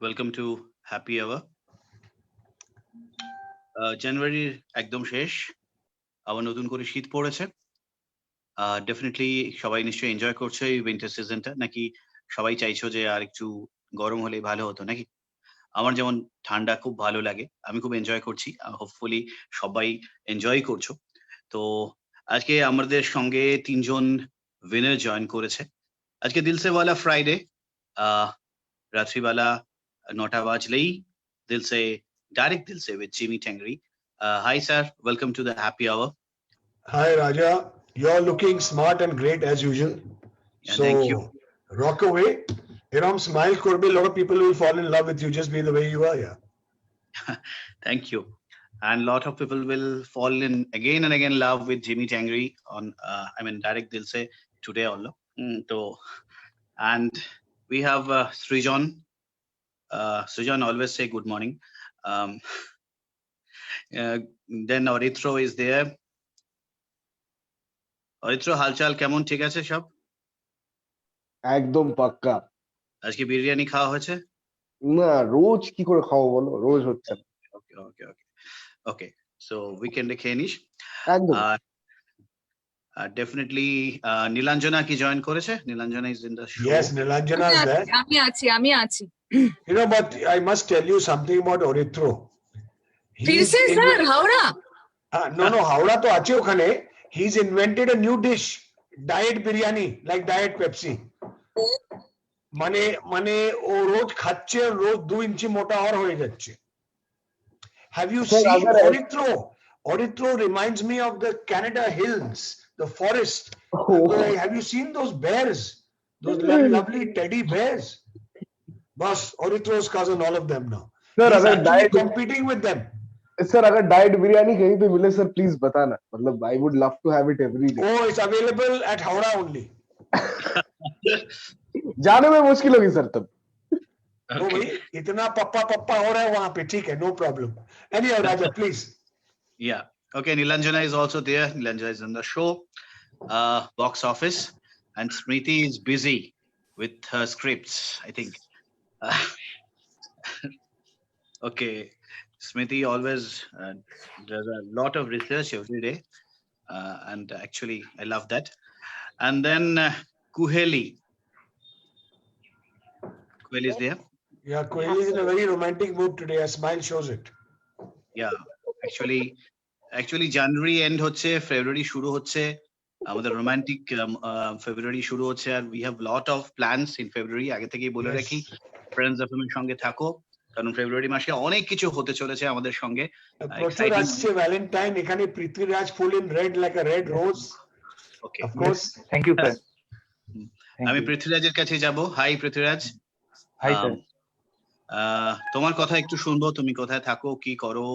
Welcome to happy hour. জানুয়ারির একদম শেষ, আবার নতুন করে শীত পড়েছে। ডেফিনেটলি সবাই নিশ্চয়ই এনজয় করছে এই উইন্টার সিজনটা, নাকি সবাই চাইছো যে আর একটু গরম হলে ভালো হতো নাকি? আমার যেমন ঠান্ডা খুব ভালো লাগে, আমি খুব এনজয় করছি। হোপফুলি সবাই এনজয় করছো। তো আজকে আমাদের সঙ্গে ৩ জন উইনার জয়েন করেছে। আজকে দিলসে ওয়ালা ফ্রাইডে। রাত্রিবেলা ৯টা বাজলেই দিলসে, direct দিলসে with Jimmy Tangri. Hi sir, welcome to the happy hour. Hi Raja, you're looking smart and great as usual. Yeah, So thank you. rock away. Eram smile korbe, a lot of people will fall in love with you just be the way you are. Yeah. Thank you. And a lot of people will fall in again and again love with Jimmy Tangri on direct Dilse today also. So and we have Srijan. Srijan always say good morning. Um, then Orithro is there. Aritra, হালচাল কেমন? ঠিক আছে সব? একদম পাক্কা। আজকে বিরিয়ানি খাওয়া হয়েছে? না, রোজ কি করে খাবো বলো, রোজ হচ্ছে না। ওকে, সো উইকেন্ডে খেয়ে নিস। একদম। ডেফিনেটলি নীলাঞ্জনা কি জয়েন করেছে? Nilanjana is in the show. Yes, Nilanjana is there. আমি আছি। You know, but I must tell you something about Orithro. ফিরছে sir Howrah? No, Howrah to ache okhane. He's invented a new dish, diet biryani, like diet Pepsi. মানে ও রোজ খাচ্ছে, রোজ 2 ইঞ্চি মোটা আর হয়ে যাচ্ছে। Have you seen Orithro? Orithro reminds me of the Canada hills, the forest. Have you seen those bears? Those lovely teddy bears? Boss, Orithro's cousin, all of them now. Sir, He's अगर actually diet competing with them. Sir अगर diet biryani कहीं पे मिले sir please बताना, मतलब I would love to have it every day. Oh, it's available at Howrah only. जाने में मुश्किल होगी सर तब। तो भाई इतना पप्पा हो रहा है वहां पे, ठीक है, no problem. Anyhow, Raja, please. Yeah. Okay, Nilanjana is also there. Nilanjana is on the show. Box office, and Smriti is busy with her scripts, I think. Okay, Smriti always does a lot of research every day, and actually I love that. And then Kuheli. Kuheli is there. Yeah, Kohli is in a very romantic mood today. A smile shows it. Yeah, actually January end হচ্ছে, February শুরু হচ্ছে, আমাদের romantic ফেব্রুয়ারি শুরু হচ্ছে, আর we have lot of plans in February. আগে থেকেই বলে রাখি, ফ্রেন্ডস এফএম এর সঙ্গে থাকো, কারণ ফেব্রুয়ারি মাসে অনেক কিছু হতে চলেছে আমাদের সঙ্গে। প্রচুর আসছে ভ্যালেন্টাইন, এখানে Prithviraj full in red like a red rose. Okay, of course. Thank you sir. আমি পৃথ্বীরাজের কাছে যাব। হাই পৃথ্বীরাজ। Hi sir. তোমার কথা একটু শুনবো, তুমি কোথায় থাকো, কি করো,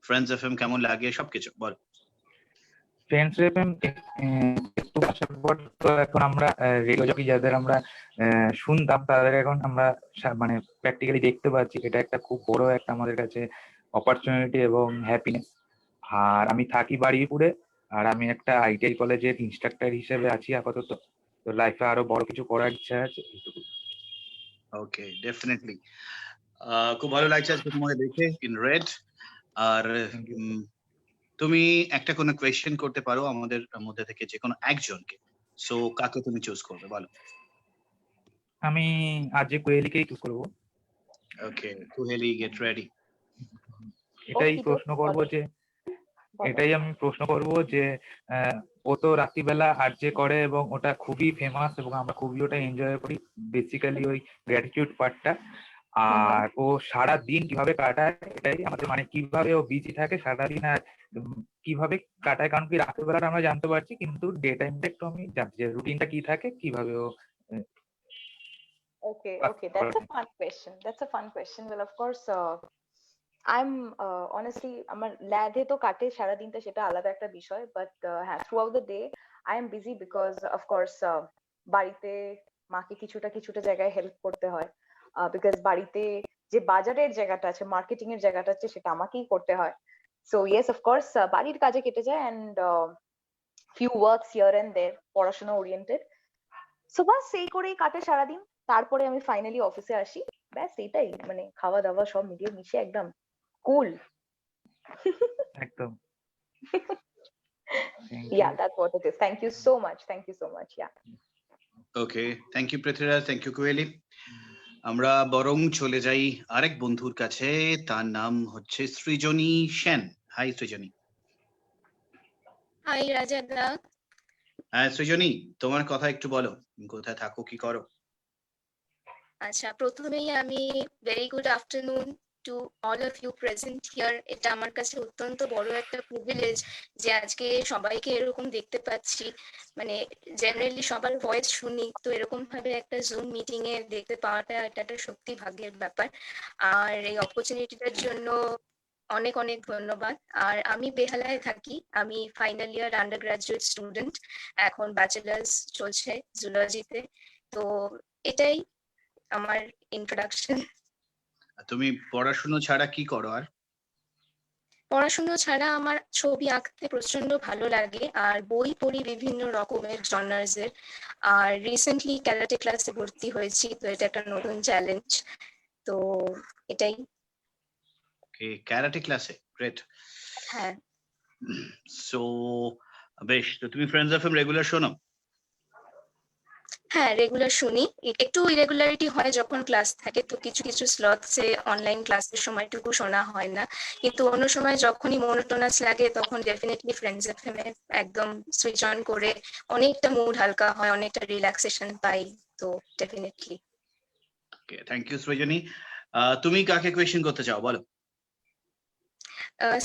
ফ্রেন্ডস এফএম কেমন লাগে, সবকিছু বল। ফ্রেন্ডস এফএম একটু আসার পর তো এখন আমরা রেডিও জকি যাদের আমরা শুনতাম তাদের এখন আমরা মানে প্র্যাকটিক্যালি দেখতে পাচ্ছি, এটা একটা খুব বড় একটা আমাদের কাছে অপরচুনিটি এবং হ্যাপিনেস। আর আমি থাকি বারুইপুরে, আর আমি একটা আইটিআই কলেজের ইনস্ট্রাক্টর হিসেবে আছি আপাতত। তো লাইফে আরো বড় কিছু করার ইচ্ছা আছে। ওকে, ডেফিনেটলি খুব ভালো লাগছে আজকে তোমাকে দেখে ইন রেড। আর তুমি একটা কোনো কোয়েশ্চেন করতে পারো আমাদের মধ্যে থেকে যে কোনো একজনকে, সো কাকে তুমি চুজ করবে বলো? আমি আজকে কোহেলিকেই চুজ করব। ওকে, কোহেলি, গেট রেডি। এটাই আমি প্রশ্ন করব যে ও তো রাত্রিবেলা আরজে করে এবং ওটা খুবই ফেমাস এবং আমরা খুবই ওটা এনজয় করি, বেসিক্যালি ওই গ্র্যাটিটিউড পার্টটা। আর ও সারা দিন কিভাবে কাটায়, এটাই আমাদের মানে কিভাবে ও বিজি থাকে সারাদিন আর কিভাবে কাটায়, কারণ কি রাত্রিবেলাটা আমরা জানতে পারছি কিন্তু ডে টাইমটা একটু আমি জানতে চাই রুটিনটা কি থাকে, কিভাবে ও। Okay, that's a fun question. Well, of course, I'm honestly আমার ল্যাদে তো কাটে সারা দিনটা, সেটা আলাদা একটা বিষয়, বাট হ্যাঁ, through out the day I am busy because of course বাড়িতে মাকে কিছুটা জায়গায় হেল্প করতে হয়, বিকজ বাড়িতে যে বাজারের জায়গাটা আছে, মার্কেটিং এর জায়গাটা আছে, সেটা আমাকেই করতে হয়। সো ইয়েস, অফ কোর্স বাড়ির কাজে কেটে যায়, and few works here and there, পড়াশোনা ওরিয়েন্টেড। সো বাস সেই করেই কাটে সারাদিন। তারপরে আমি ফাইনালি অফিসে আসি, ব্যাস এটাই, মানে খাওয়া দাওয়া সব মিলিয়ে মিশে একদম কুল। একদম। Thank Yeah, you. that's what it is. Thank you so much. Thank you so much. Yeah. Okay, thank you Prithviraj, thank you Koyeli. আমরা বরং চলে যাই আরেক বন্ধুর কাছে, তার নাম হচ্ছে সৃজনী সেন। হাই সৃজনী। হাই রাজা দা। হ্যাঁ সৃজনী, তোমার কথা একটু বলো, তুমি কোথায় থাকো, কি করো? আচ্ছা, প্রথমেই আমি very good afternoon to all of you present here. এটা আমার কাছে অত্যন্ত বড় একটা প্রিভিলেজ যে আজকে সবাইকে এরকম দেখতে পাচ্ছি। মানে জেনারেলি সবার ভয়েস শুনি, তো এরকম ভাবে একটা জুম মিটিং এ দেখতে পাওয়াটা এটা একটা সত্যি ভাগ্যের ব্যাপার। আর এই অপরচুনিটিটার জন্য অনেক অনেক ধন্যবাদ। আর আমি বেহালায় থাকি, আমি final year under graduate student, এখন ব্যাচেলার্স চলছে জুলজিতে। তো এটাই আমার ইন্ট্রোডাকশন। তুমি পড়াশুনো ছাড়া কি করো আর? পড়াশোনা ছাড়া আমার ছবি আঁকতে প্রচন্ড ভালো লাগে, আর বই পড়ি বিভিন্ন রকমের জনার্স এর। আর রিসেন্টলি ক্যারাটে ক্লাসে ভর্তি হয়েছি, তো এটা একটা নতুন চ্যালেঞ্জ। তো এটাই। ওকে, ক্যারাটে ক্লাসে, গ্রেট। হ্যাঁ সো বেশ, তো তুমি ফ্রেন্ডস এফএম রেগুলার শোনো? হ্যাঁ, রেগুলার শুনি। একটু ইরেগুলারিটি হয় যখন ক্লাস থাকে, তো কিছু কিছু স্লটসে অনলাইন ক্লাসের সময়টুকু শোনা হয় না, কিন্তু অন্য সময় যখনই মনোটোনাস লাগে তখন ডেফিনেটলি ফ্রেন্ডস এফএম এ একদম সুইচ অন করে অনেকটা মুড হালকা হয়, অনেকটা রিল্যাক্সেশন পাই। তো definitely. Okay, thank you Srijani. তুমি কাকে কোয়েশ্চেন করতে চাও, বলো?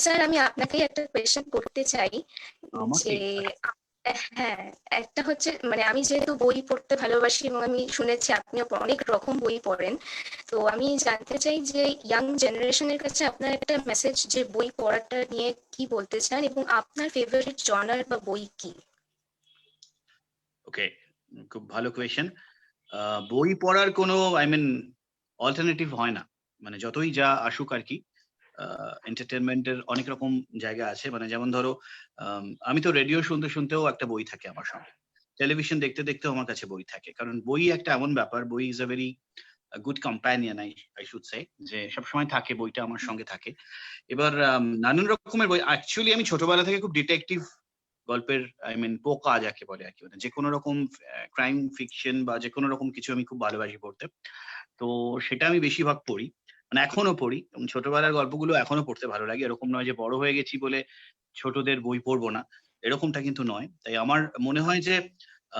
স্যার, আমি আপনাকেই একটা কোয়েশ্চেন করতে চাই আমাকে? যে হ্যাঁ, একটা হচ্ছে মানে আমি যেহেতু বই পড়তে ভালোবাসি এবং আমি শুনেছি আপনিও অনেক রকম বই পড়েন, তো আমি জানতে চাই যে ইয়াং জেনারেশনের কাছে আপনার একটা মেসেজ যে বই পড়াটা নিয়ে কি বলতে চান, এবং আপনার ফেভারিট জনার বা বই কি? ওকে, খুব ভালো কোয়েশ্চেন। বই পড়ার কোনো অল্টারনেটিভ হয় না, মানে যতই যা আসুক আর কি। এন্টারটেনমেন্টের অনেক রকম জায়গা আছে, মানে যেমন ধরো আমি তো রেডিও শুনতে শুনতেও একটা বই থাকে আমার সঙ্গে, টেলিভিশন দেখতে দেখতেও আমার কাছে বই থাকে, কারণ বই একটা এমন ব্যাপার, বই is a very good companion, I should সে, যে সবসময় থাকে, বইটা আমার সঙ্গে থাকে। এবার নানান রকমের বই, অ্যাকচুয়ালি আমি ছোটবেলা থেকে খুব ডিটেকটিভ গল্পের, পোকা যাকে বলে আর কি, মানে যে কোনো রকম ক্রাইম ফিকশন বা যে কোনো রকম কিছু আমি খুব ভালোবাসি পড়তে। তো সেটা আমি বেশিরভাগ পড়ি, মানে এখনো পড়ি, এবং ছোটবেলার গল্পগুলো এখনো পড়তে ভালো লাগে। এরকম নয় যে বড় হয়ে গেছি বলে ছোটদের বই পড়বো না, এরকমটা কিন্তু নয়। তাই আমার মনে হয় যে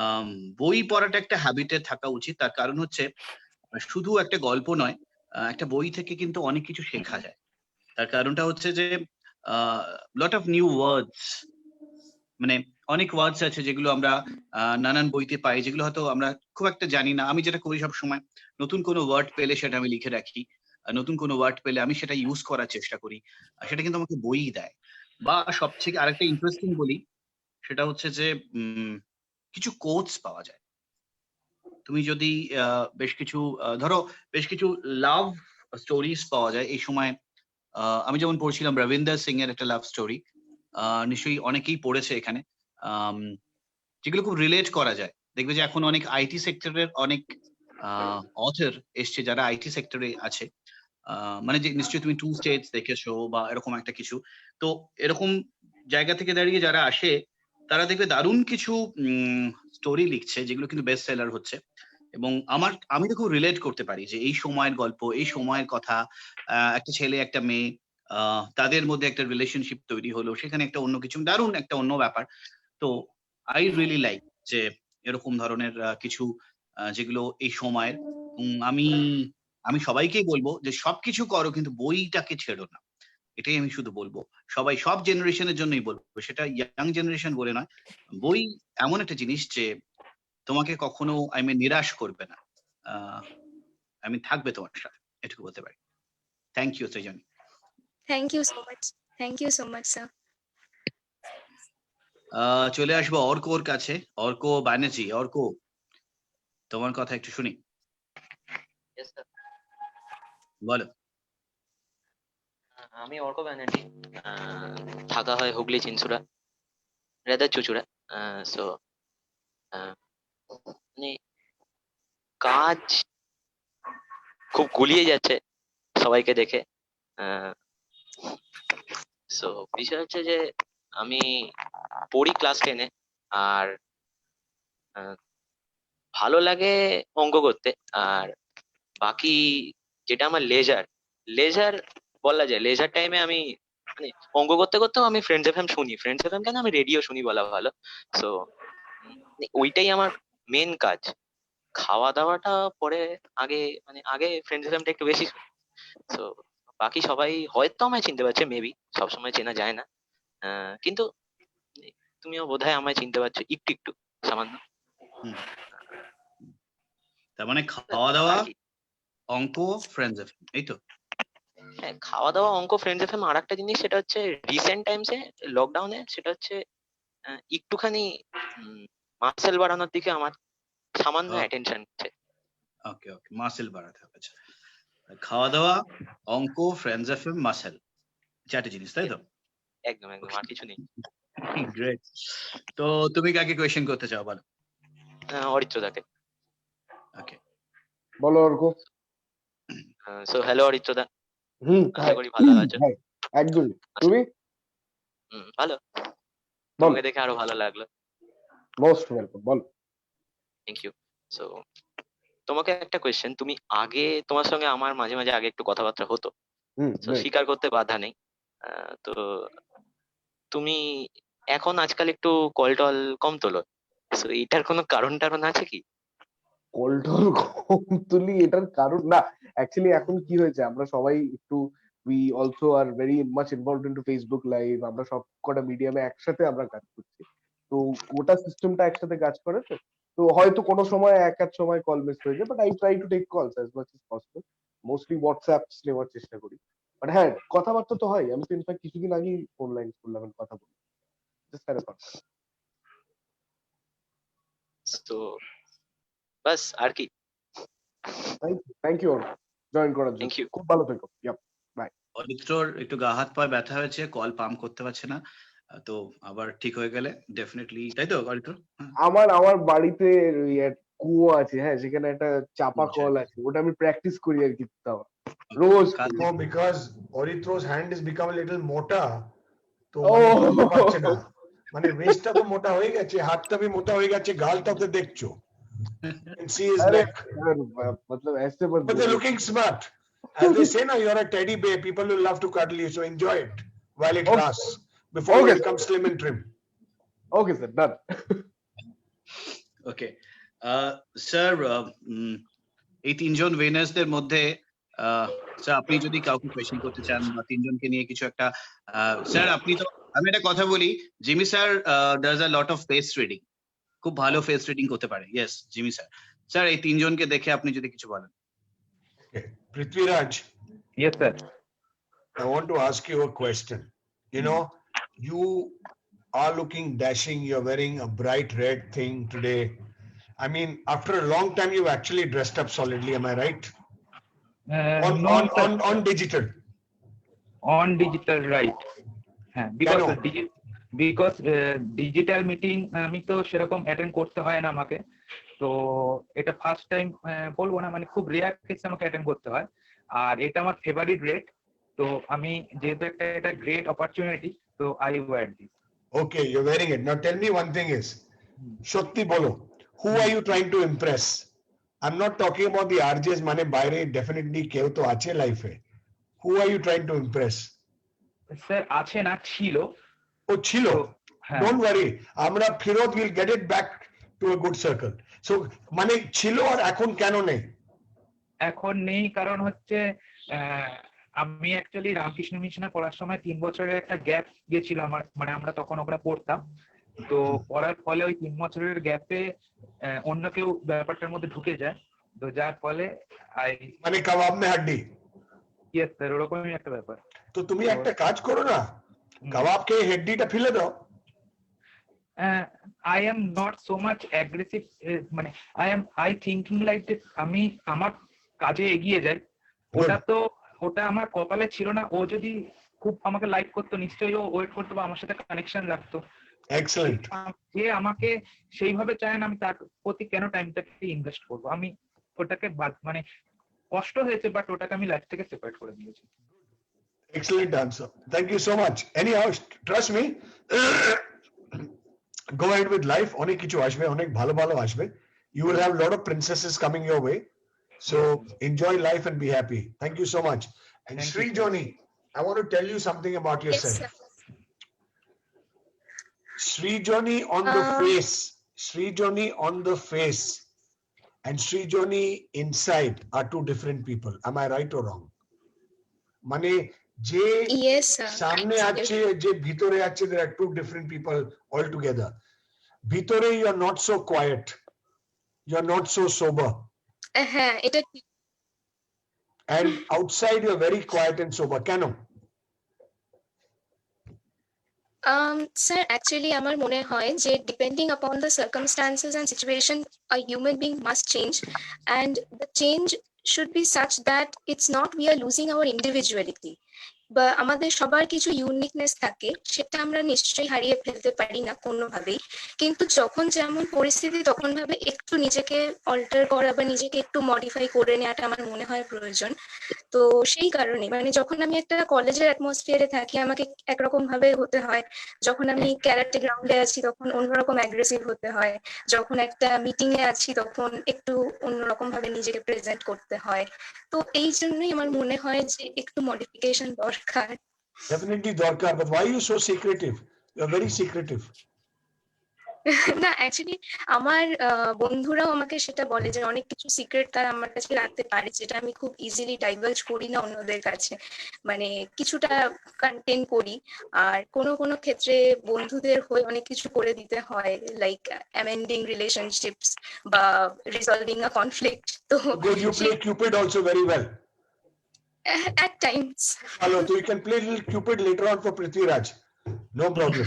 আম, বই পড়াটা একটা হ্যাবিটে থাকা উচিত। তার কারণ হচ্ছে শুধু একটা গল্প নয়, একটা বই থেকে কিন্তু অনেক কিছু শেখা যায়। তার কারণটা হচ্ছে যে লট অফ নিউ ওয়ার্ডস, মানে অনেক ওয়ার্ডস আছে যেগুলো আমরা নানান বইতে পাই, যেগুলো হয়তো আমরা খুব একটা জানি না। আমি যেটা করি সব সময়, নতুন কোনো ওয়ার্ড পেলে সেটা আমি লিখে রাখি, নতুন কোনো ওয়ার্ড পেলে আমি সেটা ইউজ করার চেষ্টা করি, আর সেটা কিন্তু আমাকে বই দেয়। বা সবথেকে আরেকটা ইন্টারেস্টিং বলি, সেটা হচ্ছে যে কিছু কোটস পাওয়া যায়। তুমি যদি বেশ কিছু ধরো বেশ কিছু লাভ স্টোরিজ পাওয়া যায় এই সময়। আমি যেমন পড়ছিলাম রবীন্দ্র সিং এর একটা লাভ স্টোরি, নিশ্চয়ই অনেকেই পড়েছে এখানে, আম, যেগুলো খুব রিলেট করা যায়। দেখবে যে এখন অনেক আইটি সেক্টরের অনেক অথর এসছে যারা আইটি সেক্টরে আছে, মানে যে নিশ্চয়ই তুমি টু স্টেটস দেখেছো বা এরকম একটা কিছু। তো এরকম জায়গা থেকে দাঁড়িয়ে যারা আসে, তারা দেখবে দারুণ কিছু স্টোরি লিখছে যেগুলো কিন্তু বেস্ট সেলার হচ্ছে। এবং আমি তো খুব রিলেট করতে পারি যে এই সময়ের গল্প, এই সময়ের কথা, একটা ছেলে একটা মেয়ে, তাদের মধ্যে একটা রিলেশনশিপ তৈরি হলো, সেখানে একটা অন্য কিছু দারুণ একটা অন্য ব্যাপার। তো আই রিয়েলি লাইক যে এরকম ধরনের কিছু যেগুলো এই সময়ের। আমি আমি সবাইকেই বলবো যে সবকিছু করো কিন্তু বইটাকে ছেড়ো না, এটাই আমি শুধু বলবো। সবাই সব জেনারেশনের জন্যই বলবো, সেটা ইয়াং জেনারেশন বলে নয়। বই এমন একটা জিনিস যে তোমাকে কখনো নিরাশ করবে না, থাকবে তোমার সাথে, এটুকু বলতে পারি। Thank you Srijani. Thank you so much. Thank you so much sir. চলে আসবো অর্কর কাছে, অর্ক ব্যানার্জি। অর্ক, তোমার কথা একটু শুনি, Yes, sir. বলো। আমি অর্ক ব্যানার্জি, থাকা হয় হুগলি চিনসুরা, রেদার চুচুড়া। সো মানে কাজ খুব গুলিয়ে যাচ্ছে সবাইকে দেখে। সো বিষয় হচ্ছে যে আমি পড়ি ক্লাস 10-এ, আর ভালো লাগে অঙ্ক করতে। আর বাকি যেটা আমার লেজার বলা যায়, লেজার টাইমে আমি মানে অঙ্ক করতে করতেও আমি ফ্রেন্ডস এফএম শুনি। ফ্রেন্ডস এফএম কেন, আমি রেডিও শুনি বলা ভালো। সো ওইটাই আমার মেন কাজ। খাওয়া দাওয়াটা পরে, আগে ফ্রেন্ডস এফএমটা একটু বেশি শুনি। সো বাকি সবাই হয়তো আমায় চিনতে পারছে, মেবি, সবসময় চেনা যায় না। কিন্তু তুমিও বোধহয় আমায় চিনতে পারছো একটু একটু, সামান্য। হুম। তার মানে খাওয়া দাওয়া, আর কি। অঙ্ক, ফ্রেন্ডস এফএম, এই তো? হ্যাঁ, খাওয়া দাওয়া, অঙ্ক, ফ্রেন্ডস এফএম। আর একটা জিনিস, সেটা হচ্ছে রিসেন্ট টাইমসে, লকডাউনে, সেটা হচ্ছে একটুখানি মাসেল বাড়ানোর দিকে আমার সামান্য অ্যাটেনশন আছে। ওকে ওকে, মাসেল বাড়াতে হবে। আচ্ছা, খাওয়া দাওয়া, অঙ্ক, ফ্রেন্ডস এফএম, মাসেল, চারটে জিনিস, তাই তো? একদম একদম, আর কিছু নেই। গ্রেট। তো তুমি কাকে কোয়েশ্চেন করতে চাও বলো? অরিত্রদাকে। ওকে, বলো অর্ক। সো হ্যালো অরিত্রদা, আশা হাই করি ভালো আছো। হাই, একদম। তুমি? ভালো। বলো। তোমাকে দেখে আরো ভালো লাগলো। মোস্ট ওয়েলকাম, বলো। Thank you. সো তোমাকে একটা কোয়েশ্চেন, তুমি আগে, তোমার সঙ্গে আমার মাঝে মাঝে আগে একটু কথাবার্তা হতো, তো বেশ। স্বীকার করতে বাধা নেই। তো তুমি এখন আজকাল একটু কল টল কম তোলো, সো এটার কোনো কারণ টারণ আছে কি? কল টল কম তুলি, এটার কারণ না। অ্যাকচুয়ালি এখন কি হয়েছে, আমরা সবাই একটু we also are very much involved into Facebook live. আমরা সব কটা মিডিয়ামে একসাথে আমরা কাজ করছি, তো গোটা সিস্টেমটা একসাথে কাজ করে। তো তো হয়তো কোনো সময় এক সময় কল মিস হয়ে যায়, but I try to take calls as much as possible. Mostly WhatsApps নেওয়ার চেষ্টা করি, বাট হ্যাঁ, কথাবার্তা তো হয়। আমি তো ইনফ্যাক্ট কিছুদিন আগেই ফোন লাইন করলাম, কথা বলি, জাস্ট হ্যাড আ কথা। তো বাস, আর কি। থ্যাংক ইউ জয়েন করার জন্য, থ্যাংক ইউ। খুব ভালো থেকো। বাই। অরিত্রর একটু গা হাত পায়ে ব্যথা হয়েছে, কল পাম্প করতে পারছে না, তো আবার ঠিক হয়ে গেলে ডেফিনেটলি, তাই তো অরিত্র? আমার বাড়িতে ওই কুয়ো আছে, হ্যাঁ, সেখানে একটা চাপা কল আছে, ওটা আমি প্র্যাকটিস করি আর কি, তাও রোজ করি। No, because Oritro's hand has become a little মোটা, তো ও করতে পারছে না। মানে ওয়েস্টটা তো মোটা হয়ে গেছে, হাতটা भी মোটা হয়ে গেছে, গালটা তো দেখছো, and see his আরে neck. मतलब ऐसे मत But they're looking smart. As they say, now you're a teddy bear. People will love to cuddle you, so enjoy it while it Okay. lasts before you Okay. become slim and trim. Okay sir, done. Okay sir, এই তিনজন উইনার্সদের মধ্যে sir আপনি যদি কাউকে question করতে চান বা তিনজনকে নিয়ে কিছু একটা, স্যার আপনি তো, আমি একটা কথা বলি, Jimmy sir does a lot of face reading, খুব ভালো ফেস রিডিং করতে পারে। Yes, Jimmy sir. স্যার এই তিনজনকে দেখে আপনি যদি কিছু বলেন। Prithviraj, yes sir. I want to ask you a question. You know, you are looking dashing. You're wearing a bright red thing today. I mean, after a long time, you've actually dressed up solidly. Am I right? On digital. On digital, right? হ্যাঁ, because digital meeting আমি তো সেরকম attend করতে হয় না আমাকে, তো এটা ফার্স্ট টাইম বলবো না, মানে খুব রেয়ার কেসে আমাকে অ্যাটেন্ড করতে হয়। আর এটা আমার ফেভারিট রেট, তো আমি যেহেতু এটা গ্রেট অপরচুনিটি, তো I wear this. Okay, you're wearing it. Now tell me one thing is, Shakti bolo, who are you trying to impress? I'm not talking about the RJs, mane বাইরে definitely কেউ তো আছে life A. Who are you trying to impress? Sir আছে না, ছিল। ও ছিল? হ্যাঁ। Don't worry, আমরা ফিরত will get it back to a good circle. So মানে ছিল আর এখন কেন নেই? এখন নেই কারণ হচ্ছে আমি অ্যাকচুয়ালি রামকৃষ্ণ মিশনে পড়ার সময় 3 বছরের একটা গ্যাপ গেছিল আমার, মানে আমরা তখন ওখানে পড়তাম, তো পড়ার ফলে ওই 3 বছরের গ্যাপে অন্য কেউ ব্যাপারটার মধ্যে ঢুকে যায়, তো যার ফলে মানে কাবাব মে হাড্ডি। ইয়েস স্যার, ওরকমই একটা ব্যাপার। তো তুমি একটা কাজ করো না, কাবাব কে হেড্ডিটা ফেলে দাও। I am not so much aggressive, মানে I thinking like this, আমি আমার কাজে এগিয়ে যাই। ওটা আমার কপালে ছিল না, ও যদি খুব আমাকে লাইক করতো নিশ্চয়ই ও ওয়েট করতো বা আমার সাথে কানেকশন রাখতো। এক্সেলেন্ট। যে আমাকে সেইভাবে চায় না, আমি তার প্রতি কেন টাইমটাকে ইনভেস্ট করবো? আমি ওটাকে মানে কষ্ট হয়েছে, বাট ওটাকে আমি লাইফ থেকে সেপারেট করে দিয়েছি। Excellent answer. Thank you so much. Anyhow, trust me, go ahead with life. অনেক কিছু আসবে, অনেক ভালো ভালো আসবে. You will have a lot of princesses coming your way. So enjoy life and be happy. Thank you so much. And Thank you, Sri sir. Joni, I want to tell you something about Yes, yourself. sir. Sri Joni on the Uh, face, Sri Joni on the face, and Sri Joni inside are two different people. Am I right or wrong? মানে যে Yes, sir. সামনে আছে যে ভিতরে আছে, there are two different people altogether. ভিতরে you are not so quiet, you are not so sober, হ্যাঁ, এটা ঠিক। and outside you are very quiet and sober. কেন? Sir, actually আমার মনে হয় যে depending upon the circumstances and situation, a human being must change, and the change should be such that it's not we are losing our individuality, বা আমাদের সবার কিছু uniqueness থাকে, সেটা আমরা নিশ্চয়ই হারিয়ে ফেলতে পারি না কোনোভাবেই, কিন্তু যখন যেমন পরিস্থিতি তখন ভাবে একটু নিজেকে অল্টার করা বা নিজেকে একটু মডিফাই করে নেওয়াটা আমার মনে হয় প্রয়োজন। তো সেই কারণে মানে যখন আমি একটা কলেজের অ্যাটমসফিয়ারে থাকি আমাকে একরকম ভাবে হতে হয়, যখন আমি ক্যারাটে গ্রাউন্ডে আছি তখন অন্যরকম অ্যাগ্রেসিভ হতে হয়, যখন একটা মিটিং এ আছি তখন একটু অন্যরকম ভাবে নিজেকে প্রেজেন্ট করতে হয়। তো এই জন্যই আমার মনে হয় যে একটু মডিফিকেশন দরকার। Definitely দরকার, but why are you so secretive? You are very secretive. না, অ্যাকচুয়ালি আমার বন্ধুরাও আমাকে সেটা বলে যে অনেক কিছু সিক্রেট তারা আমার কাছে রাখতে পারে, যেটা আমি খুব ইজিলি ডাইভার্জ করি না অন্যদের কাছে, মানে কিছুটা কন্টেন্ট করি। আর কোনো কোনো ক্ষেত্রে বন্ধুদের হয়ে অনেক কিছু করে দিতে হয়, লাইক অ্যামেন্ডিং রিলেশনশিপস বা রিসলভিং আ কনফ্লিক্ট। তো Good, you play Cupid also very well. at times Hello, so you can play little Cupid later on for Prithviraj. No problem.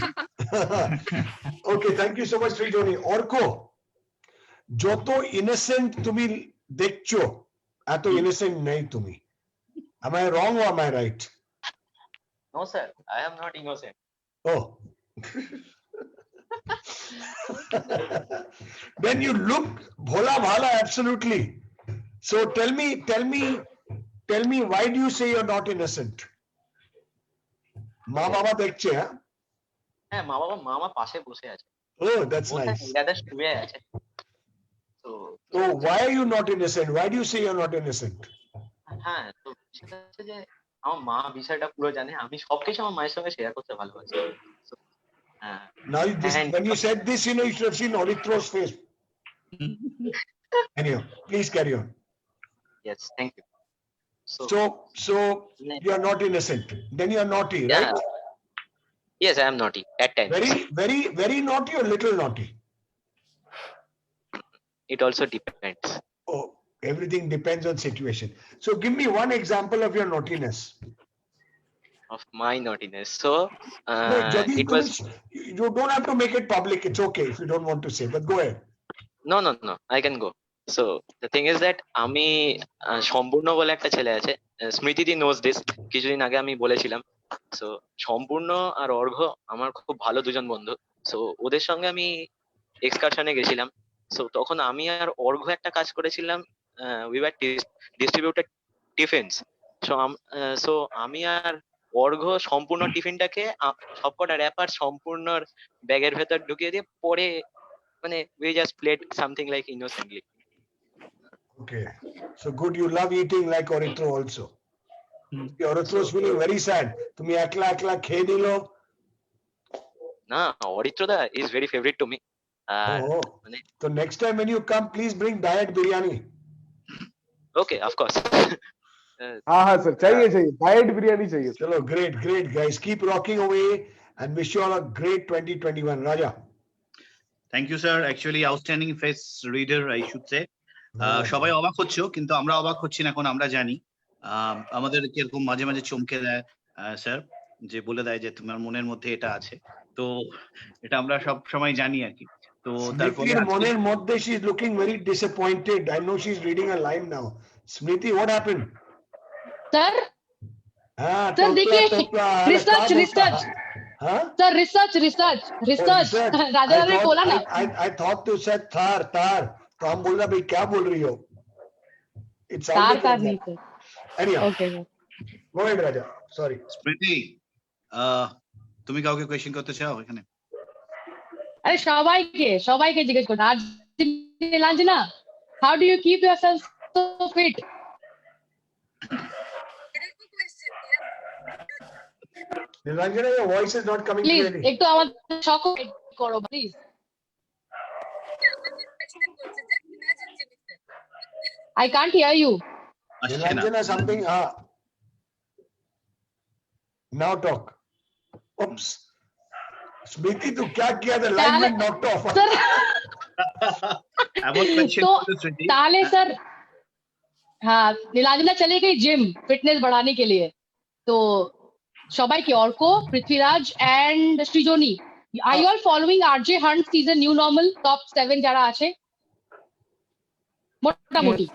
Okay, thank you so much, Sri Joni. Orko, যত innocent তুমি দেখছো, এত innocent নেই তুমি. Am I wrong or am I right? No, sir, I am not innocent. Oh. Then you look bhola bhala, absolutely. So tell me, why do you say you're not innocent? মা বাবা দেখছে, হ্যাঁ? হ্যাঁ, মা আমার পাশে বসে আছে। Oh, that's ওখানে nice. দাদা শুয়ে আছে। তো So why are you not innocent? Why do you say you're not innocent? হ্যাঁ, তো সেটা হচ্ছে যে আমার মা বিষয়টা পুরো জানে, আমি সবকিছু আমার মায়ের সঙ্গে শেয়ার করতে ভালোবাসি। So, হ্যাঁ, Now, And- when you said this, you know, you should have seen Oritro's face. Anyhow, please carry on. yes, thank you. So you are not innocent. Then you are naughty, Yeah. right? Yes, I am naughty at times. Very naughty or little naughty? It also depends. Oh, everything depends on situation. So give me one example of your naughtiness. Of my naughtiness. So No, যদি it was you don't have to make it public. It's okay if you don't want to say, but go ahead. no, I can go. So the thing is that আমি সম্পূর্ণ বলে একটা ছেলে আছে, স্মৃতিদি knows this, কিছুদিন আগে আমি বলেছিলাম। সো সম্পূর্ণ আর অর্ঘ্য আমার খুব ভালো দুজন বন্ধু। সো ওদের সঙ্গে আমি এক্সকারশনে গেছিলাম। সো তখন আমি আর অর্ঘ্য একটা কাজ করেছিলাম, উই ওয়্যার ডিস্ট্রিবিউটেড টিফিনস। সো আমি আর অর্ঘ্য সম্পূর্ণ টিফিনটাকে সবকটা র্যাপার সম্পূর্ণ ব্যাগের ভেতর ঢুকিয়ে দিয়ে পরে মানে we just played something like innocently. Okay. So good, you love eating like Oritro also. Oritro is feeling very sad. তুমি একলা খেয়ে নিলো। না, অরিত্রদা is very favorite to me. Oh, so next time when you come, please bring diet biryani. Okay, of course. हाँ sir, चाहिए diet biryani चाहिए। Chalo, great guys, keep rocking away and wish you all a great 2021. Raja. Thank you sir, actually outstanding face reader I should say. সবাই অবাক হচ্ছো, কিন্তু আমরা অবাক হচ্ছি না, এখন আমরা জানি আমাদের কিরকম মাঝে মাঝে চমকে দেয় স্যার, যে বলে দেয় যে তোমার মনের মধ্যে এটা আছে। তো এটা আমরা সব সময় জানি আর কি। তো তারপরে Smritiর মনের মধ্যে she is looking very disappointed. I know she is reading a line now. Smriti, what happened? Sir हाँ, सर देखिए रिसर्च हाँ? सर रिसर्च राजा ने बोला ना I thought you said Thar. तो हम बोल रहे भाई क्या बोल रही हो? It car sounded car like नहीं that. Sir. Anyhow, Okay. go ahead, Raja. Sorry. স্মৃতি তুমি কাউকে কোয়েশ্চেন করতে চাও এখানে? আরে সবাইকে জিজ্ঞেস করুন. আর Nilanjana, how do you keep yourself so fit? Nilanjana, your voice is not coming Please clearly. একটু আমাদের শখ করো please. I can't hear you. আসছে না। Nilanjana, something. Now talk. Oops. Smriti, तू क्या किया? The line went knocked off. Sir এমন কোয়েশ্চেন तो করতে স্মৃতি। ताले सर, हाँ नीलांजना चली गई जिम फिटनेस बढ़ाने के लिए. तो सबाई की अर्को, Prithviraj and सृजनी, are you all following RJ Hunt season new normal top 7 যারা আছে মোটামুটি?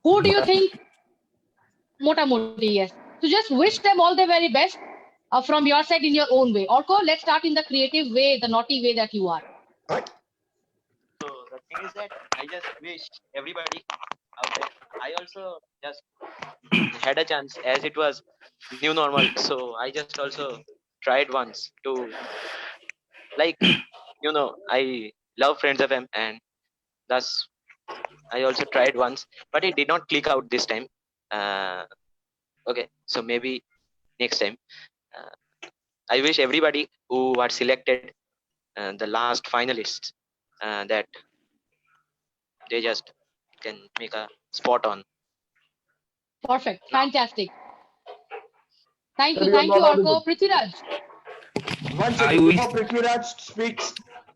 Who do you think? মোটামুটি, yes. So just wish them all the very best from your side in your own way. Orko, let's start in the creative way, the naughty way that you are. So the thing is that I just wish everybody out there. I also just had a chance as it was new normal. So I just also tried once to, like, I love Friends FM, and thus I also tried once, but it did not click out this time. Okay, so maybe next time. I wish everybody who are selected, the last finalists, that they just can make a spot on. Perfect, fantastic. Thank Sir, you, you are thank you, not Orko. audible. Prithviraj, One second, before Prithviraj speaks,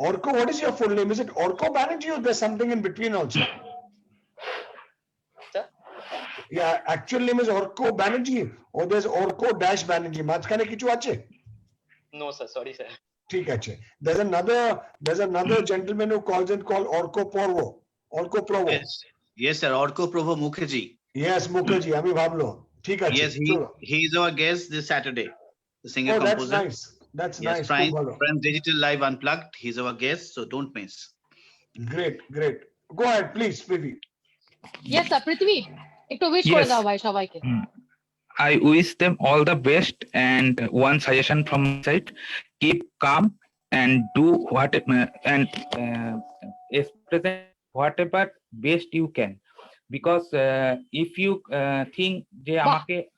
Orko, what is your full name? Is it Orko Banerjee or there's something in between also? Sir? Yeah, actual name is Orko Banerjee or there's Orko dash Banerjee. মাঝখানে কিছু আছে? No, sir. Sorry, sir. ঠিক আছে. There's another gentleman who calls in called Orko Porvo. Orko Provo. Yes sir, Orko Provo Mukherjee. Yes, Mukherjee. আমি ভাবলো. ঠিক আছে. Yes, he is our guest this Saturday. The singer Oh, that's composer. nice. That's Yes, nice. খুব ভালো. Friends Digital Live Unplugged. He's our guest, so don't miss. Great, great. Go ahead, please, Prithvi. yes sir. Prithvi, একটু wish করে দাও ভাই সবাইকে. I wish them all the best, and one suggestion from my side: keep calm and do express whatever best you can. Because if you think যে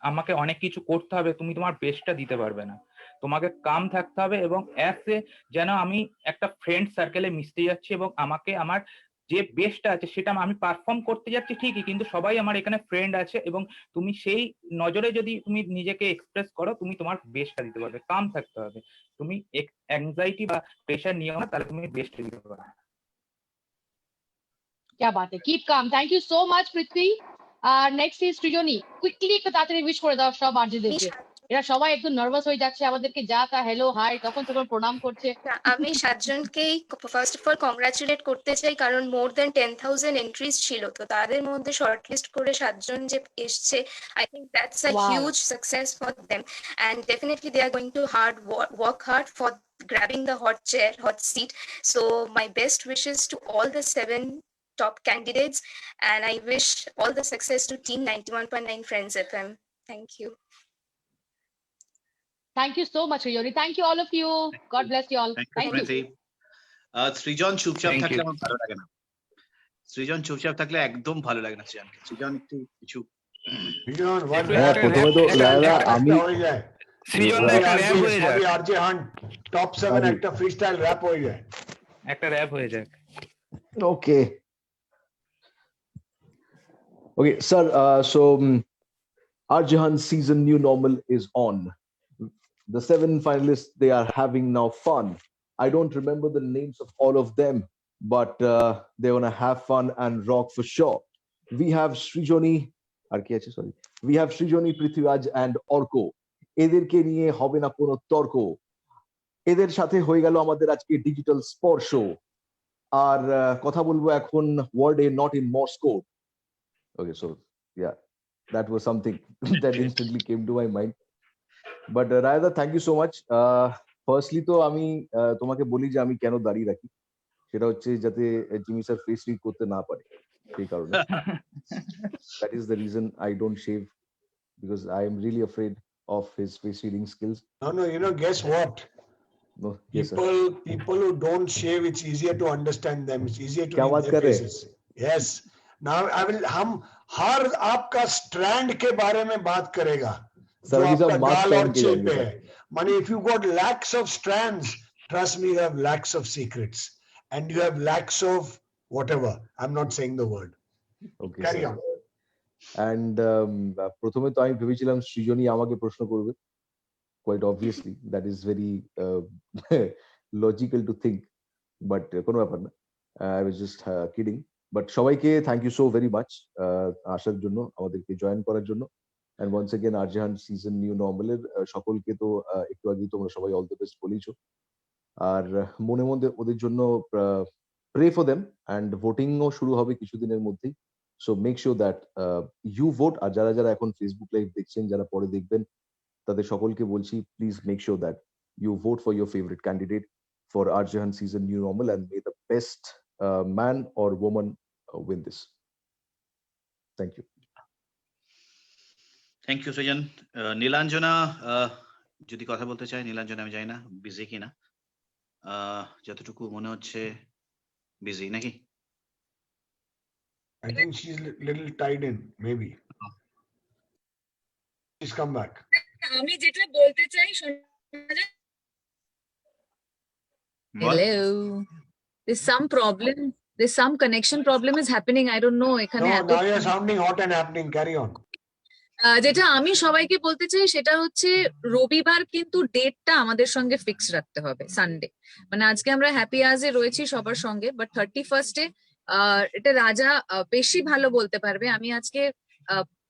আমাকে অনেক কিছু করতে হবে, তুমি তোমার বেস্টটা দিতে পারবে না. তোমাকে কাম থাকতে হবে এবং যেন আমি একটা ফ্রেন্ড সার্কেলে মিশতে যাচ্ছি এবং আমাকে আমার যে বেস্টটা আছে সেটা আমি পারফর্ম করতে যাচ্ছি ঠিকই, কিন্তু সবাই আমার এখানে ফ্রেন্ড আছে এবং তুমি সেই নজরে যদি তুমি নিজেকে এক্সপ্রেস করো, তুমি তোমার বেস্টটা দিতে পারবে. কাম থাকতে হবে, তুমি অ্যাংজাইটি বা প্রেশার নিও না, তাহলে তুমি বেস্ট দিতে পারবে. क्या बात है, keep calm. Thank you so much Prithvi. Next is Srijoni. Quickly একটু তাড়াতাড়ি wish করে দাও সব আরজেদেরকে. এরা সবাই একটু নার্ভাস হয়ে যাচ্ছে, আমাদেরকে যা তা হ্যালো হাই তখন প্রণাম করছে. আমি 7 জনকেই ফার্স্ট অফ অল কংগ্রাচুলেট করতে চাই, কারণ মোর দেন 10,000 এন্ট্রিজ ছিল, তো তাদের মধ্যে শর্টলিস্ট করে 7 জন যে এসছে, I think that's a huge success for them, and definitely they are going to work hard for grabbing the hot seat. So my best wishes to all the 7 top candidates, and I wish all the success to team 91.9 Friends FM. Thank you. Thank you so much Srijoni. Thank you all of you. God bless you all. Thank you, Smriti. সৃজন চুপচাপ Thank থাকলে you. আমার ভালো লাগে না. সৃজন চুপচাপ থাকলে একদম ভালো লাগে না সৃজনকে. সৃজন একটু কিছু Srijan, one হ্যাঁ, প্রথমে তো দাদা আমি হয়ে যায়। সৃজন একটা র্যাপ হয়ে যাক, RJ Hunt top 7 একটা freestyle rap হয়ে যায়। একটা র্যাপ হয়ে যাক. Okay. Okay, sir. So RJ Hunt season new normal is on. The 7 finalists, they are having now fun. I don't remember the names of all of them, but they're gonna have fun and rock for sure. We have Srijoni, we have Srijoni, Prithviraj and Orko. এদেরকে নিয়ে হবে না কোনো তর্ক, এদের সাথে হয়ে গেল আমাদের আজকে ডিজিটাল স্পর্শ। আর কথা বলবো এখন ওয়ার্ডে, not in Morse code. Okay, so yeah, that was something that instantly came to my mind. But Rayada, thank you so much. Firstly তো আমি তোমাকে বলি যে আমি কেন দাঁড়িয়ে রাখি, সেটা হচ্ছে যাতে জিমি স্যার ফেস রিড করতে না পারে, সেই কারণে। That is the reason I don't shave, because I am really afraid of his face reading skills. No, guess what? No, yes sir. People who don't shave, it's easier to understand them. It's easier to क्या read बात their कर रहे हैं? faces. Yes. Now हम हर आपका strand के बारे में बात करेगा Sir, जो अभी सब आपका mask गाल पहन और के चिल जाएंगे, पे sir. है. माने if you got lakhs of strands, trust me, you have lakhs of secrets and you have lakhs of whatever. I'm not saying the word. Okay, Carry sir. on. And প্রথমে তো আমি ভেবেছিলাম সৃজনী আমাকে প্রশ্ন করবে, quite obviously that is very logical to think, but কোনো ব্যাপার না, I was just kidding. But সবাইকে thank you so very much আসার জন্য, আমাদেরকে জয়েন করার জন্য, and once again RJ hunt season new নর্মালের সকলকে তো একটু আগেই তোমরা সবাই অল দ্য বেস্ট বলেইছো, আর মনে মধ্যে ওদের জন্য pray for them, and ভোটিংও শুরু হবে কিছুদিনের মধ্যেই, so make sure that you vote. আর যারা যারা এখন ফেসবুক লাইভ দেখছেন, যারা পরে দেখবেন, তাদের সকলকে বলছি please make sure that you vote for your favourite candidate for RJ hunt season new normal, and may the best man or woman win this. Thank you. Thank you Srijan. Nilanjana যদি কথা বলতে চাই, নীলাঞ্জনা আমি জানি না বিজি কিনা, যতটুকু মনে হচ্ছে বিজি নাকি? I think she's little tied in, maybe. Please come back. আমি যেটা বলতে চাই hello, there's some problem, there's some connection problem is happening, I don't know এখানে No, এত now you're sounding hot and happening. Carry on. যেটা আমি সবাইকে বলতে চাই সেটা হচ্ছে রবিবার কিন্তু ডেটটা আমাদের সঙ্গে ফিক্স রাখতে হবে, সানডে। মানে আজকে আমরা হ্যাপি আওয়ার্সে রয়েছি সবার সঙ্গে, বাট 31st এটা রাজা বেশি ভালো বলতে পারবে। আমি আজকে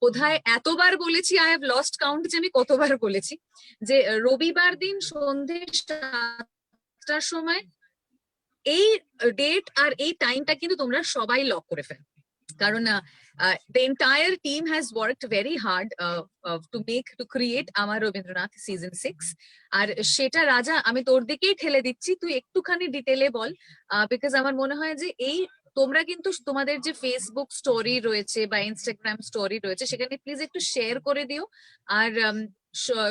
বোধহয় এতবার বলেছি, আই হ্যাভ লস্ট কাউন্ট যে আমি কতবার বলেছি যে রবিবার দিন সন্ধ্যে 7টার সময় এই ডেট আর এই টাইমটা কিন্তু তোমরা সবাই লক করে ফেলো, কারণ the entire team has worked very hard to create আমার রবীন্দ্রনাথ সিজন 6, আর সেটা রাজা আমি তোর দিকেই ঠেলে দিচ্ছি, তুই একটুখানি ডিটেলে বল, বিকজ আমার মনে হয় যে এই তোমরা কিন্তু তোমাদের যে ফেসবুক স্টোরি রয়েছে বা ইনস্টাগ্রাম স্টোরি রয়েছে সেখানে প্লিজ একটু শেয়ার করে দিও। আর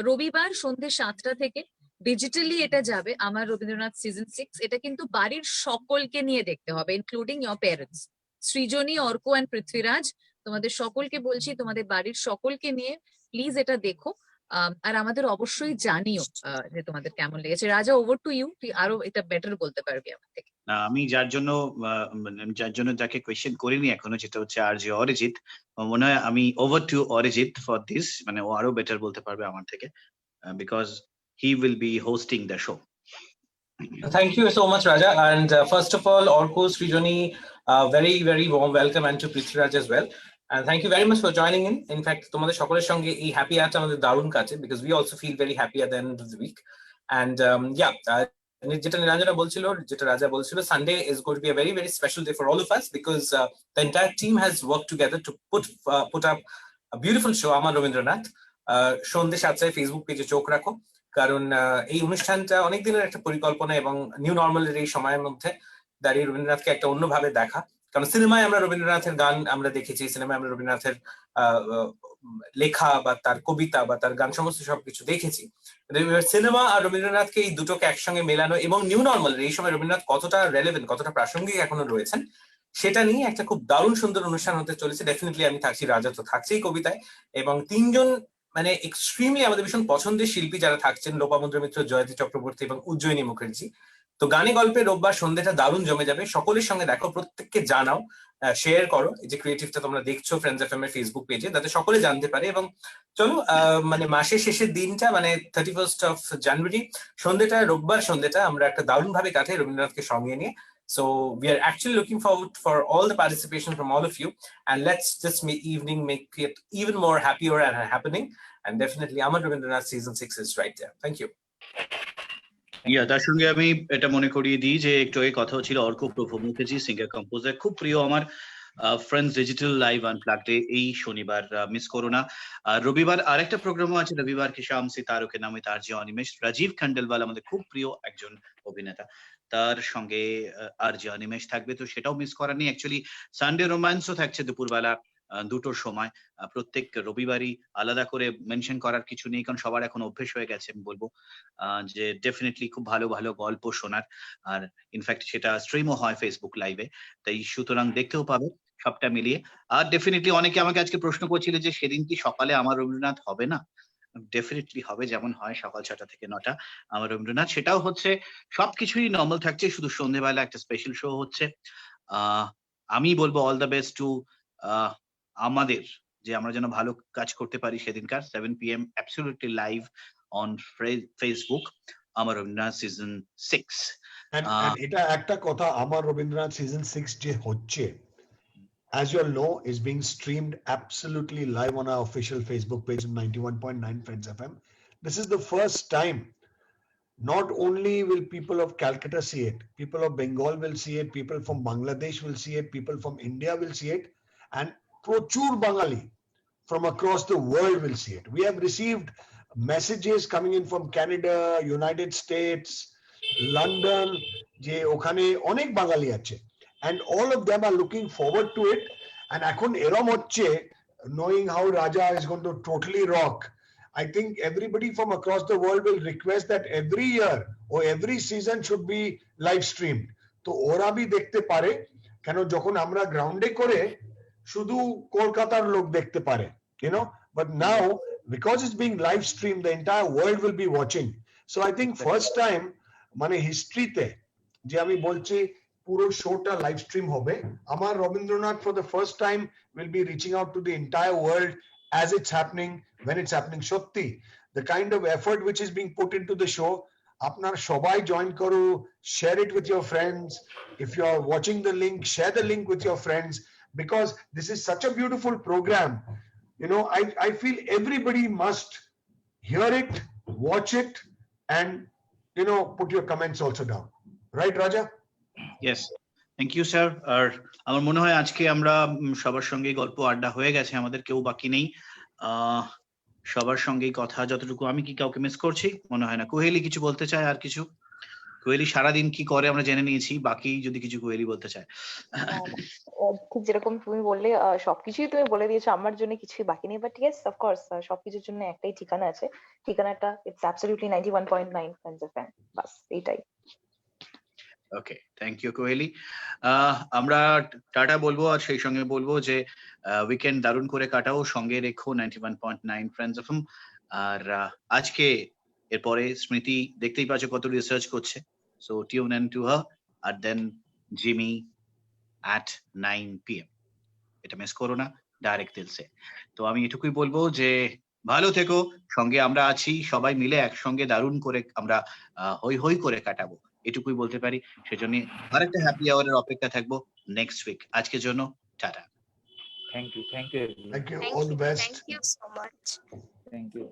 রবিবার সন্ধ্যে 7টা থেকে ডিজিটালি এটা যাবে আমার রবীন্দ্রনাথ সিজন 6। এটা কিন্তু বাড়ির সকলকে নিয়ে দেখতে হবে, including your parents. Srijani, Arka and Prithviraj, তোমাদের সকলকে বলছি, তোমাদের বাড়ির সকলকে নিয়ে প্লিজ এটা দেখো, আর আমাদের অবশ্যই জানিও যে তোমাদের কেমন লেগেছে। রাজা, ওভার টু ইউ, তুই আরো এটা বেটার বলতে পারবি আমার থেকে। আমি যার জন্য যাকে কোয়েশ্চেন করিনি এখনো, যেটা হচ্ছে আরজে অরিজিৎ, মনে হয় আমি over to Arijit for this, মানে ও আরো বেটার বলতে পারবে আমার থেকে, because he will be hosting the show. Thank you so much, Raja. And first of all, Orko, Srijoni, very, very warm welcome, and to Prithviraj as well. And thank you very much for joining in. In fact, তোমাদের সকলের সঙ্গে এই happy আওয়ারটা আমাদের দারুণ কাছে, because we also feel very happy at the end of the week. And যেটা নীলাঞ্জনা বলছিল, যেটা রাজা বলছিল, Sunday is going to be a very, very special day for all of us, because the entire team has worked together to put up a beautiful show, আমার রবীন্দ্রনাথ। সন্ধ্যে 7টায় Facebook পেজে চোখ রাখো, কারণ এই অনুষ্ঠানটা অনেকদিনের একটা পরিকল্পনা, এবং নিউ নর্মালের এই সময়ের মধ্যে দাঁড়িয়ে রবীন্দ্রনাথকে একটা অন্যভাবে দেখা। কারণ সিনেমায় আমরা রবীন্দ্রনাথের গান আমরা দেখেছি, সিনেমায় আমরা রবীন্দ্রনাথের লেখা বা তার কবিতা বা তার গান সমস্ত সবকিছু দেখেছি। সিনেমা আর রবীন্দ্রনাথকে এই দুটোকে একসঙ্গে মেলানো, এবং নিউ নর্মালের এই সময় রবীন্দ্রনাথ কতটা রেলেভেন্ট, কতটা প্রাসঙ্গিক এখনো রয়েছেন, সেটা নিয়ে একটা খুব দারুণ সুন্দর অনুষ্ঠান হতে চলেছে। ডেফিনেটলি আমি থাকছি, রাজা তো থাকছেই কবিতায়, এবং 3জন মানে এক্সট্রিমলি আমাদের ভীষণ পছন্দের শিল্পী যারা থাকছেন, লোপামুদ্রা মিত্র, জয়তী চক্রবর্তী এবং উজ্জয়িনী মুখার্জি। তো গানে গল্পে রোববার সন্ধ্যেটা দারুণ জমে যাবে, সকলের সঙ্গে দেখো, প্রত্যেককে জানাও, শেয়ার করো এই যে ক্রিয়েটিভটা তোমরা দেখছো ফ্রেন্ডস এফএম এর ফেসবুক পেজে, যাতে সকলে জানতে পারে। এবং চলো মানে মাসের শেষের দিনটা, মানে 31st of January সন্ধ্যেটা, রোববার সন্ধ্যেটা আমরা একটা দারুণ ভাবে কাটাই রবীন্দ্রনাথকে সঙ্গে নিয়ে। So we are actually looking forward for all the participation from all of you, and let's this evening make it even more happier and happening. And definitely Amar Rabindranath season 6 is right there. Thank you. তার সঙ্গে আমি এটা মনে করিয়ে দিই যে একটু আগে কথা হচ্ছিল অর্ক প্রভু মুখার্জি, সিঙ্গার কম্পোজার, খুব প্রিয় আমার। ফ্রেন্ডস ডিজিটাল লাইভ আনপ্লাগডে এই শনিবার মিস করো না। রবিবার আরেকটা প্রোগ্রামও আছে, রবিবার কি শাম সিতারো কে নামে, তার যে অনিমেষ, রাজীব খান্ডেলওয়াল আমাদের খুব প্রিয় একজন অভিনেতা, তার সঙ্গে আর যে অনিমেষ থাকবে, তো সেটাও মিস করার নেই। অ্যাকচুয়ালি সানডে রোম্যান্সও থাকছে দুপুরবেলা দুটোর সময় প্রত্যেক রবিবারই আলাদা করে মেনশন করার কিছু নেই, কারণ সবার এখন অভ্যেস হয়ে গেছে। আমি বলবো যে ডেফিনেটলি খুব ভালো ভালো গল্প শোনার, আর ইনফ্যাক্ট সেটা স্ট্রিমও হয় ফেসবুক লাইভে, তাই সুতরাং দেখতেও পাবে সবটা মিলিয়ে। আর ডেফিনেটলি অনেকে আমাকে আজকে প্রশ্ন করছিল যে সেদিন কি সকালে আমার রবীন্দ্রনাথ হবে না? ডেফিনেটলি হবে, যেমন হয় সকাল 6টা থেকে 9টা আমার রবীন্দ্রনাথ। সেটাও হচ্ছে সবকিছুই নর্মাল থাকছে, শুধু সন্ধ্যেবেলা একটা স্পেশাল শো হচ্ছে। আমি বলবো অল দ্য বেস্ট টু আমাদের, যে আমরা যেন ভালো কাজ করতে পারি সেদিনকার 7 PM absolutely live on Facebook, আমার রবীন্দ্রনাথ সিজন 6। And এটা একটা কথা, আমার রবীন্দ্রনাথ সিজন 6 যে হচ্ছে, as you all know, is being streamed absolutely live on our official Facebook page of 91.9 Friends FM. This is the first time. Not only will people of Calcutta see it, people of Bengal will see it, people from Bangladesh will see it, people from India will see it, and Prochur Bangali from across the world will see it. We have received messages coming in from Canada, United States, London, je okhane onek Bangali ache, and all of them are looking forward to it. And ekhon erom hocche, knowing how Raja is going to totally rock, I think everybody from across the world will request that every year or every season should be live streamed. তো ওরা B দেখতে পারে, কেন যখন আমরা গ্রাউন্ডে করে শুধু কলকাতার লোক দেখতে পারে, you know, but now because it's being live streamed, the entire world will be watching. So I think first time মানে হিস্ট্রিতে যে আমি বলছি পুরো শোটা লাইভ স্ট্রিম হবে, আমার Rabindranath for the first time will be reaching out to the entire world as it's happening, when it's happening. Shotti, the kind of effort which is being put into the show, apnar shobai join karu, share it with your friends. If you are watching the link, share the link with your friends, because this is such a beautiful program. You know, I feel everybody must hear it, watch it, and, you know, put your comments also down. Right, Raja? Yes, thank you sir. আর আমার মনে হয় আজকে আমরা সবার সঙ্গে গল্প আড্ডা হয়ে গেছে, আমাদের কেউ বাকি নেই। সবার সঙ্গেই কথা যতটুকু, আমি কি কাউকে মিস করছি? মনে হয় না। কোহেলি কিছু বলতে চায়? আর কিছু? কোহেলি সারাদিন কি করে আমরা জেনে নিয়েছি, বাকি যদি কিছু কোহেলি বলতে চায়। ঠিক যেরকম তুমি বললে সবকিছুই তুমি বলে দিয়েছো, আমার জন্য কিছুই বাকি নেই। বাট ইয়েস, অফকোর্স সবকিছুর জন্য একটাই ঠিকানা আছে, ঠিকানাটা ইটস অ্যাবসলিউটলি 91.9 Friends FM, বাস এইটাই। ওকে, থ্যাংক ইউ কোহেলি। আমরা টাটা বলবো, আর সেই সঙ্গে বলবো যে উইকেন্ড দারুণ করে কাটাও, সঙ্গে রেখো 91.9 Friends FM। আর আজকে এরপরে স্মৃতি দেখতেই পাচ্ছ কত রিসার্চ করছে, so tune in to her, আর দেন জিমি at 9 PM, এটা মিস করো না, ডাইরেক্ট দিলসে। তো আমি এটুকুই বলবো যে ভালো থেকো, সঙ্গে আমরা আছি, সবাই মিলে একসঙ্গে দারুণ করে আমরা হই হই করে কাটাবো, এটুকুই বলতে পারি। সেজন্য আরেকটা হ্যাপি আওয়ারের অপেক্ষা থাকবো নেক্সট উইক। আজকের জন্য টাটা। Thank you, thank you, Thank you. All the best. Thank you so much. Thank you.